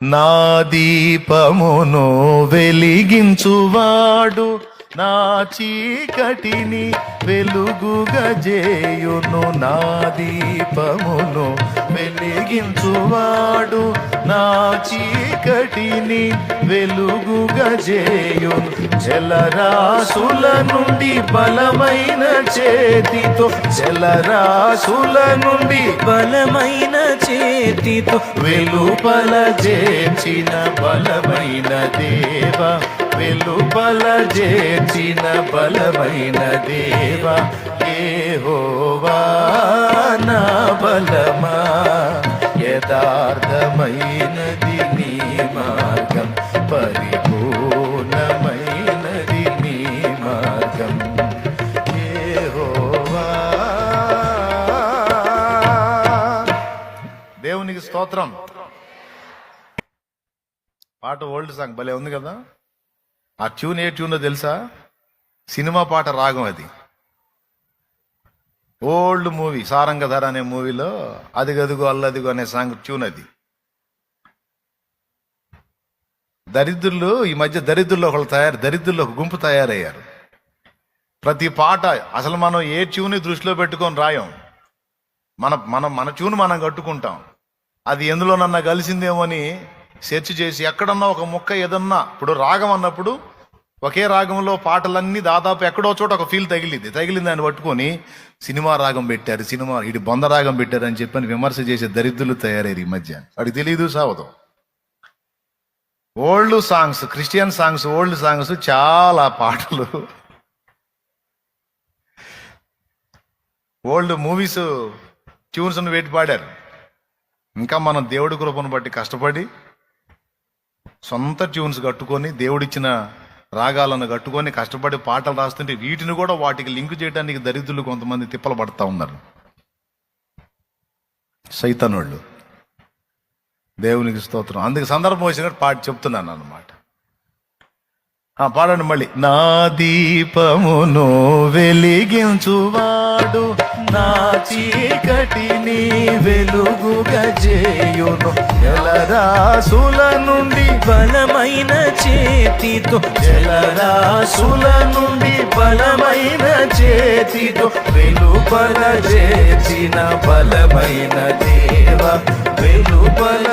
నా దీపమును వెలిగించువాడు నా చీకటిని వెలుగుగా చేయును. నా దీపమును వెలిగించువాడు నా చీకటిని వెలుగుగా చేయును. జలరాశుల నుండి బలమైన చేతితో, జలరాశుల నుండి బలమైన చేతితో వెలుపల చేర్చిన బలమైన దేవ, వెలుపల చేర్చిన బలమైన దేవ. యెహోవా నా బలమా, యథార్థమైనది నీ మార్గం, పరిపూర్ణమైనది నీ మార్గం. యెహోవా. దేవునికి స్తోత్రం. పాట ఓల్డ్ సాంగ్ భలే ఉంది కదా. ఆ ట్యూన్ ఏ ట్యూనో తెలుసా? సినిమా పాట రాగం అది. ఓల్డ్ మూవీ సారంగధర అనే మూవీలో అదిగదుగో అల్లదిగో అనే సాంగ్ ట్యూన్ అది. దరిద్రులు ఈ మధ్య దరిద్రుల్లో దరిద్రుల్లో ఒక గుంపు తయారయ్యారు. ప్రతి పాట అసలు మనం ఏ ట్యూన్ దృష్టిలో పెట్టుకొని రాయం. మన ట్యూన్ మనం కట్టుకుంటాం. అది ఎందులోనన్నా కలిసిందేమో అని సెర్చ్ చేసి ఎక్కడన్నా ఒక ముక్క ఏదన్నా, ఇప్పుడు రాగం అన్నప్పుడు ఒకే రాగంలో పాటలన్నీ దాదాపు ఎక్కడో చోట ఒక ఫీల్ తగిలింది దాన్ని పట్టుకొని సినిమా రాగం పెట్టారు, ఇటు బొంద రాగం పెట్టారు అని చెప్పని విమర్శ చేసే దరిద్రులు తయారయ్యారు ఈ మధ్య. వాడికి తెలీదు సావదు. Old songs, Christian songs, old songs చాలా పాటలు, ఓల్డ్ మూవీస్ ట్యూన్స్ పెట్టి పాడారు. ఇంకా మనం దేవుడి కృపను బట్టి కష్టపడి సొంత ట్యూన్స్ కట్టుకొని దేవుడిచ్చిన రాగాలను కట్టుకొని కష్టపడి పాటలు రాస్తుంటే వీటిని కూడా వాటికి లింక్ చేయడానికి దరిద్రులు కొంతమంది తిప్పలు పడతా ఉన్నారు, సైతానోళ్ళు. దేవునికి స్తోత్రం. అందుకు సందర్భం వచ్చినట్టు పాట చెప్తున్నాను అన్నమాట. పాడండి మళ్ళీ. నా దీపమును వెలిగించువాడు నా చీకటిని వెలుగుగా చేయును. జలరాశుల నుండి బలమైన చేతితో, జలరాశుల నుండి బలమైన చేతితో వెలుపల చేసిన బలమైన దేవ, వెలుపల